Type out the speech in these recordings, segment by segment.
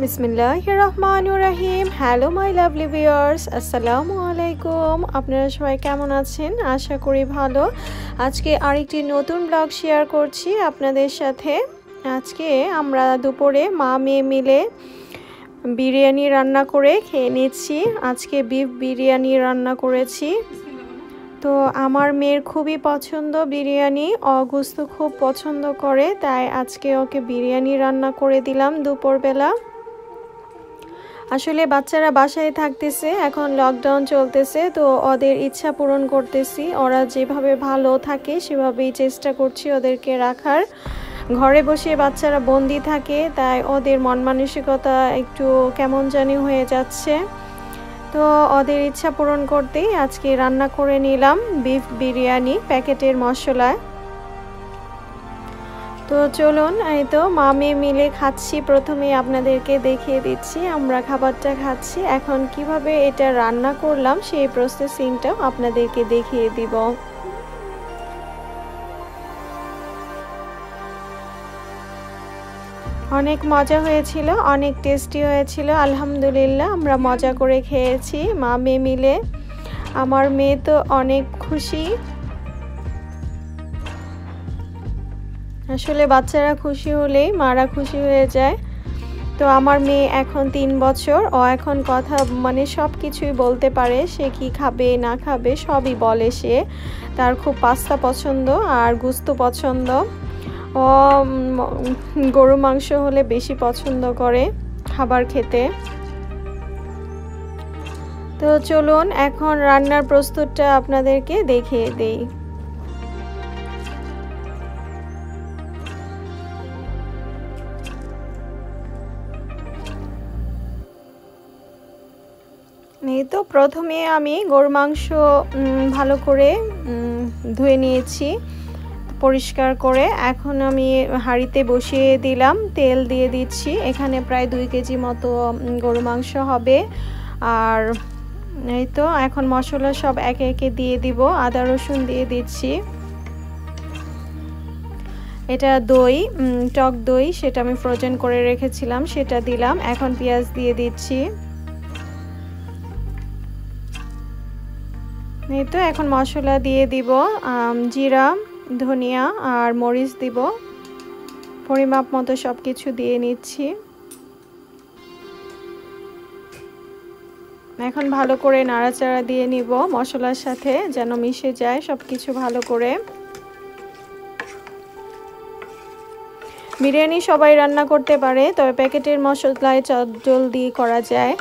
বিসমিল্লাহির রহমানির রহিম। Hello my lovely viewers, আসসালামু আলাইকুম। আপনারা সবাই কেমন আছেন? আশা করি ভালো। আজকে আরেকটি নতুন ব্লগ শেয়ার করছি আপনাদের সাথে। আজকে আমরা দুপুরে মা মেয়ে মিলে বিরিয়ানি রান্না করে খেয়ে নিচ্ছি। আজকে বিফ বিরিয়ানি রান্না করেছি। তো আমার মেয়ের খুবই পছন্দ বিরিয়ানি, গোশত খুব পছন্দ করে, তাই আজকে ওকে বিরিয়ানি রান্না করে দিলাম দুপুরবেলা। আসলে বাচ্চারা বাসায় থাকতেছে, এখন লকডাউন চলতেছে, তো ওদের ইচ্ছা পূরণ করতেছি। ওরা যেভাবে ভালো থাকে সেভাবেই চেষ্টা করছি ওদেরকে রাখার। ঘরে বসে বাচ্চারা বন্দি থাকে, তাই ওদের মন মানসিকতা একটু কেমন জানি হয়ে যাচ্ছে। তো ওদের ইচ্ছা পূরণ করতেই আজকে রান্না করে নিলাম বিফ বিরিয়ানি প্যাকেটের মশলায়। তো চলুন, এই তো মা মেয়ে মিলে খাচ্ছি। প্রথমে আপনাদেরকে দেখিয়ে দিচ্ছি আমরা খাবারটা খাচ্ছি। এখন কিভাবে এটা রান্না করলাম সেই প্রসেসিংটাও আপনাদেরকে দেখিয়ে দিব। অনেক মজা হয়েছিল, অনেক টেস্টি হয়েছিল, আলহামদুলিল্লাহ। আমরা মজা করে খেয়েছি মা মেয়ে মিলে। আমার মেয়ে তো অনেক খুশি। আসলে বাচ্চারা খুশি হলেই মারা খুশি হয়ে যায়। তো আমার মেয়ে এখন 3 বছর, ও এখন কথা সব কিছুই বলতে পারে। সে কি খাবে না খাবে সবই বলে সে। তার খুব পাস্তা পছন্দ আর গোশত পছন্দ। ও গরু মাংস হলে বেশি পছন্দ করে খাবার খেতে। তো চলুন এখন রান্নার প্রস্তুতটা আপনাদেরকে দেখিয়ে দেই। এই তো প্রথমে আমি গরুর মাংস ভালো করে ধুয়ে নিয়েছি পরিষ্কার করে। এখন আমি হাঁড়িতে বসিয়ে দিলাম, তেল দিয়ে দিচ্ছি। এখানে প্রায় 2 কেজি মতো গরু মাংস হবে। আর এই তো এখন মশলা সব একে একে দিয়ে দিব। আদা রসুন দিয়ে দিচ্ছি। এটা দই, টক দই, সেটা আমি ফ্রোজেন করে রেখেছিলাম, সেটা দিলাম। এখন পেঁয়াজ দিয়ে দিচ্ছি। এই তো এখন মশলা দিয়ে দিব, জিরা, ধনিয়া আর মরিচ দিব। পরিমাপ মতো সব কিছু দিয়ে নিচ্ছি। এখন ভালো করে নাড়াচাড়া দিয়ে নিব মশলার সাথে, যেন মিশে যায় সব কিছু ভালো করে। বিরিয়ানি সবাই রান্না করতে পারে, তবে প্যাকেটের মশলায় জলদি করা যায়,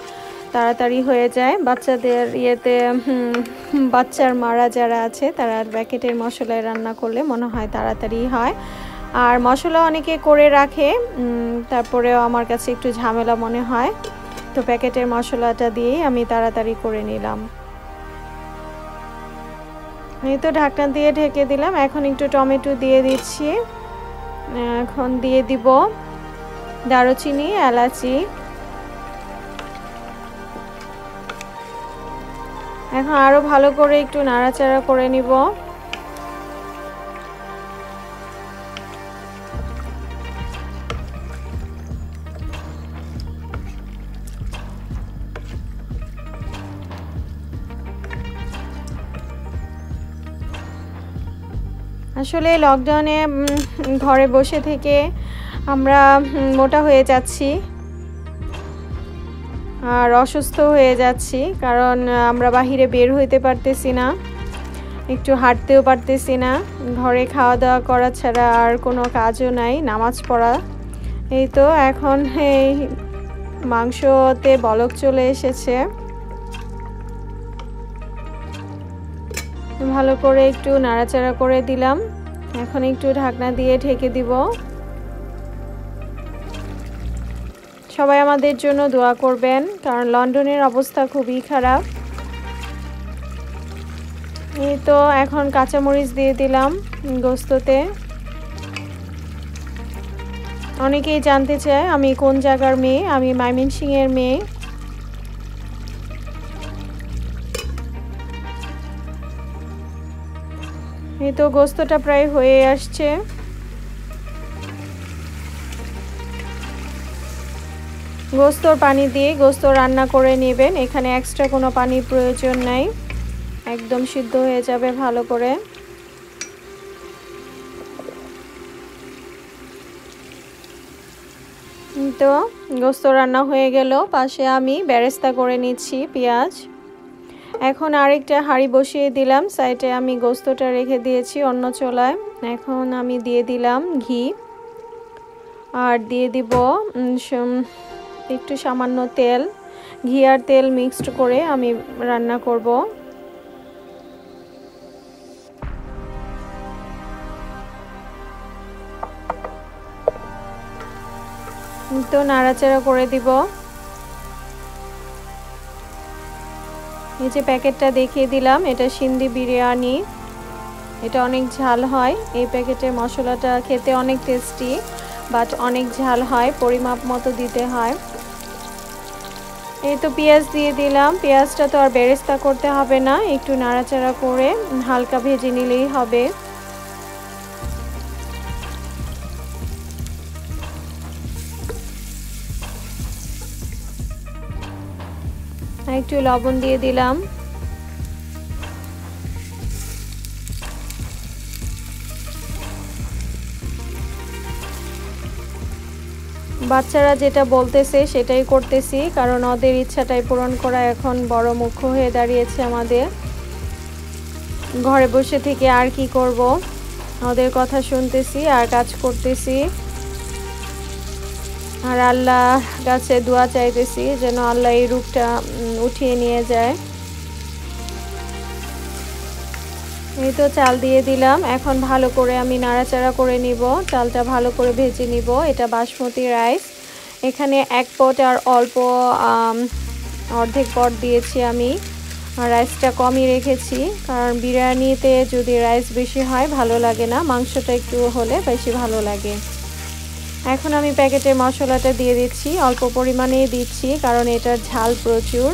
তাড়াতাড়ি হয়ে যায়। বাচ্চাদের বাচ্চার মারা যারা আছে তারা প্যাকেটের মশলায় রান্না করলে মনে হয় তাড়াতাড়ি হয়। আর মশলা অনেকে করে রাখে, তারপরেও আমার কাছে একটু ঝামেলা মনে হয়, তো প্যাকেটের মশলাটা দিয়েই আমি তাড়াতাড়ি করে নিলাম। এই তো ঢাকনা দিয়ে ঢেকে দিলাম। এখন একটু টমেটো দিয়ে দিচ্ছি। এখন দিয়ে দিব দারুচিনি, এলাচি। এখন আরো ভালো করে একটু নাড়াচাড়া করে নিব। আসলে লকডাউনে ঘরে বসে থেকে আমরা মোটা হয়ে যাচ্ছি আর অসুস্থ হয়ে যাচ্ছি, কারণ আমরা বাহিরে বের হইতে পারতেছি না, একটু হাঁটতেও পারতেছি না। ঘরে খাওয়া দাওয়া করা ছাড়া আর কোনো কাজও নাই, নামাজ পড়া। এই তো এখন এই মাংসতে বলক চলে এসেছে। ভালো করে একটু নাড়াচাড়া করে দিলাম। এখন একটু ঢাকনা দিয়ে ঢেকে দিব। সবাই আমাদের জন্য দোয়া করবেন, কারণ লন্ডনের অবস্থা খুবই খারাপ। এই তো এখন কাঁচামরিচ দিয়ে দিলাম গোশততে। অনেকেই জানতে চায় আমি কোন জায়গার মেয়ে। আমি ময়মনসিংহের মেয়ে। এই তো গোশতটা প্রায় হয়ে আসছে। গোস্তর পানি দিয়ে গোস্ত রান্না করে নেবেন, এখানে এক্সট্রা কোনো পানির প্রয়োজন নাই, একদম সিদ্ধ হয়ে যাবে ভালো করে। তো গোস্ত রান্না হয়ে গেল, পাশে আমি বেরেস্তা করে নিচ্ছি পেঁয়াজ। এখন আরেকটা হাঁড়ি বসিয়ে দিলাম, সাইডে আমি গোস্তটা রেখে দিয়েছি অন্য চুলায়। এখন আমি দিয়ে দিলাম ঘি, আর দিয়ে দিব একটু সামান্য তেল। ঘি আর তেল মিক্সড করে আমি রান্না করব। তো নাড়াচাড়া করে দিব। এই যে প্যাকেটটা দেখিয়ে দিলাম, এটা সিন্ধি বিরিয়ানি, এটা অনেক ঝাল হয়। এই প্যাকেটের মশলাটা খেতে অনেক টেস্টি, বাট অনেক ঝাল হয়, পরিমাপ মতো দিতে হয়। এই তো পেঁয়াজ দিয়ে দিলাম, পেঁয়াজটা তো আর বেরেস্তা করতে হবে না, একটু নাড়াচাড়া করে হালকা ভেজে নিলেই হবে। একটু লবণ দিয়ে দিলাম। বাচ্চারা যেটা বলতেছে সেটাই করতেছি, কারণ ওদের ইচ্ছাটাই পূরণ করা এখন বড় মুখ্য হয়ে দাঁড়িয়েছে আমাদের। ঘরে বসে থেকে আর কি করব, ওদের কথা শুনতেছি আর কাজ করতেছি, আর আল্লাহ কাছে দোয়া চাইতেছি যেন আল্লাহ এই রূপটা উঠিয়ে নিয়ে যায়। এই তো চাল দিয়ে দিলাম, এখন ভালো করে আমি নাড়াচাড়া করে নিব, চালটা ভালো করে ভেজে নিব। এটা বাসমতি রাইস, এখানে 1 পট আর অল্প অর্ধেক পট দিয়েছি আমি, আর রাইসটা কমই রেখেছি, কারণ বিরিয়ানিতে যদি রাইস বেশি হয় ভালো লাগে না, মাংসটা একটু হলে বেশি ভালো লাগে। এখন আমি প্যাকেটের মশলাটা দিয়ে দিচ্ছি, অল্প পরিমাণেই দিচ্ছি কারণ এটার ঝাল প্রচুর।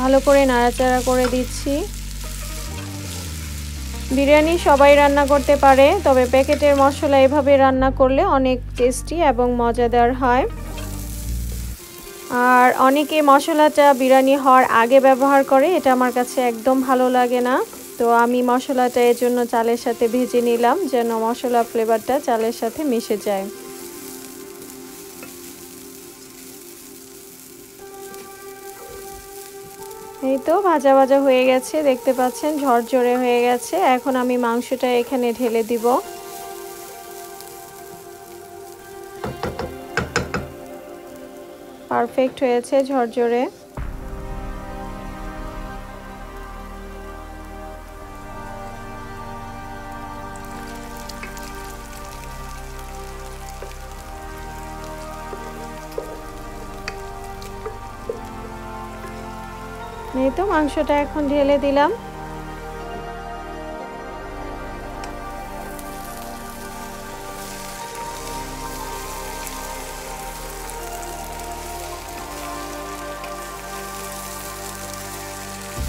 ভালো করে নাড়াচাড়া করে দিচ্ছি। বিরিয়ানি সবাই রান্না করতে পারে, তবে প্যাকেটের মশলা এভাবে রান্না করলে অনেক টেস্টি এবং মজাদার হয়। আর অনেকে মশলাটা বিরিয়ানি হওয়ার আগে ব্যবহার করে, এটা আমার কাছে একদম ভালো লাগে না। তো আমি মশলাটা এর জন্য চালের সাথে ভেজে নিলাম, যেন মশলা ফ্লেভারটা চালের সাথে মিশে যায়। এই তো ভাজা ভাজা হয়ে গেছে, দেখতে পাচ্ছেন ঝরঝরে হয়ে গেছে। এখন আমি মাংসটা এখানে ঢেলে দিব। পারফেক্ট হয়েছে, ঝরঝরে। এই তো মাংসটা এখন ঢেলে দিলাম।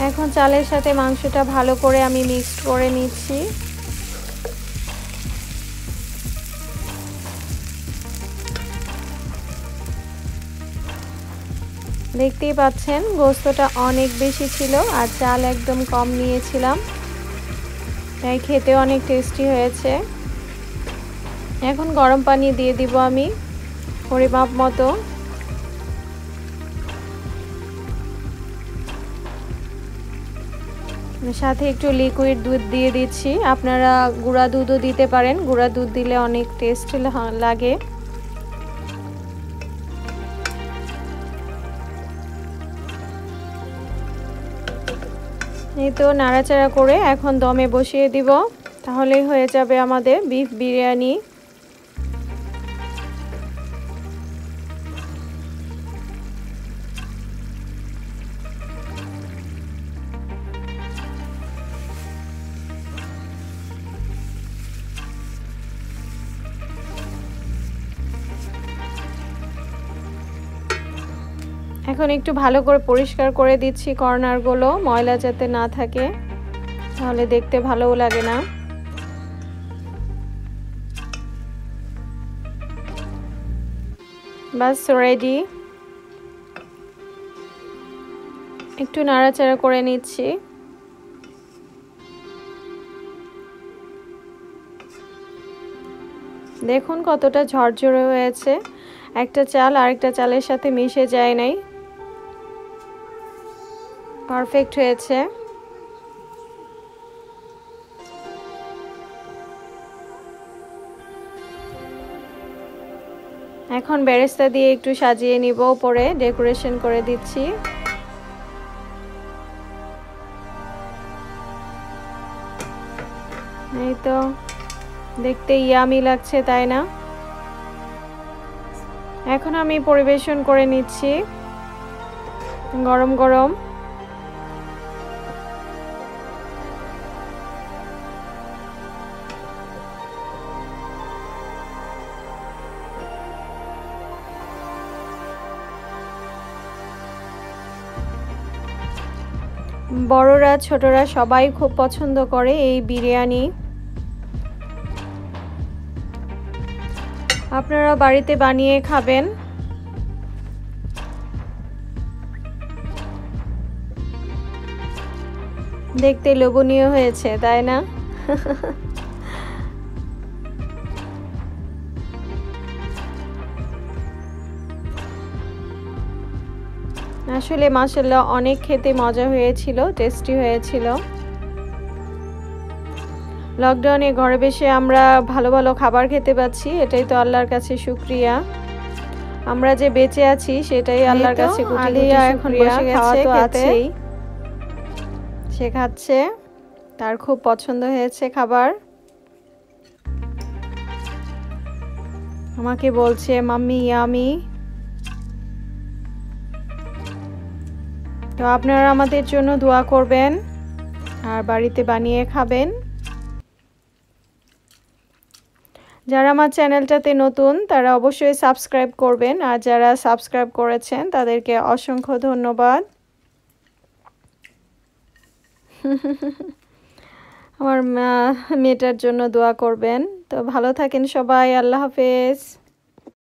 এখন চালের সাথে মাংসটা ভালো করে আমি মিক্সড করে নিচ্ছি। দেখতেই পাচ্ছেন গোস্তটা অনেক বেশি ছিল আর চাল একদম কম নিয়েছিলাম, তাই খেতে অনেক টেস্টি হয়েছে। এখন গরম পানি দিয়ে দিব আমি পরিমাপ মতো। সাথে একটু লিকুইড দুধ দিয়ে দিচ্ছি, আপনারা গুঁড়া দুধও দিতে পারেন, গুঁড়া দুধ দিলে অনেক টেস্ট লাগে। এই তো নাড়াচাড়া করে এখন দমে বসিয়ে দিব, তাহলেই হয়ে যাবে আমাদের বিফ বিরিয়ানি। এখন একটু ভালো করে পরিষ্কার করে দিচ্ছি কর্নারগুলো, ময়লা যাতে না থাকে, তাহলে দেখতে ভালোও লাগে না। বাস রেডি। একটু নাড়াচাড়া করে নিচ্ছি। দেখুন কতটা ঝরঝরে হয়েছে, একটা চাল আরেকটা চালের সাথে মিশে যায় নাই, পারফেক্ট হয়েছে। এখন বেরেস্তা দিয়ে একটু সাজিয়ে নিব, উপরে ডেকোরেশন করে দিচ্ছি। এই তো দেখতে ইয়ামি লাগছে, তাই না? এখন আমি পরিবেশন করে নিচ্ছি গরম গরম। বড়রা ছোটরা সবাই খুব পছন্দ করে এই বিরিয়ানি। আপনারা বাড়িতে বানিয়ে খাবেন। দেখতে লোভনীয় হয়েছে, তাই না? আসলে মাশাআল্লাহ অনেক খেতে মজা হয়েছিল, টেস্টি হয়েছিল। লকডাউনে ঘরে বসে আমরা ভালো ভালো খাবার খেতে পাচ্ছি, এটাই তো আল্লাহর কাছে শুকরিয়া। আমরা যে বেঁচে আছি সেটাই আল্লাহর কাছে কোটি কোটি শুকরিয়া। খাওয়া তো আছেই, সে খাচ্ছে, তার খুব পছন্দ হয়েছে খাবার। আমাকে বলছে মাম্মি ইয়ামি। তো আপনারা আমাদের জন্য দোয়া করবেন আর বাড়িতে বানিয়ে খাবেন। যারা আমার চ্যানেলটাতে নতুন তারা অবশ্যই সাবস্ক্রাইব করবেন, আর যারা সাবস্ক্রাইব করেছেন তাদেরকে অসংখ্য ধন্যবাদ। আমার মেয়েটার জন্য দোয়া করবেন। তো ভালো থাকেন সবাই, আল্লাহ হাফেজ।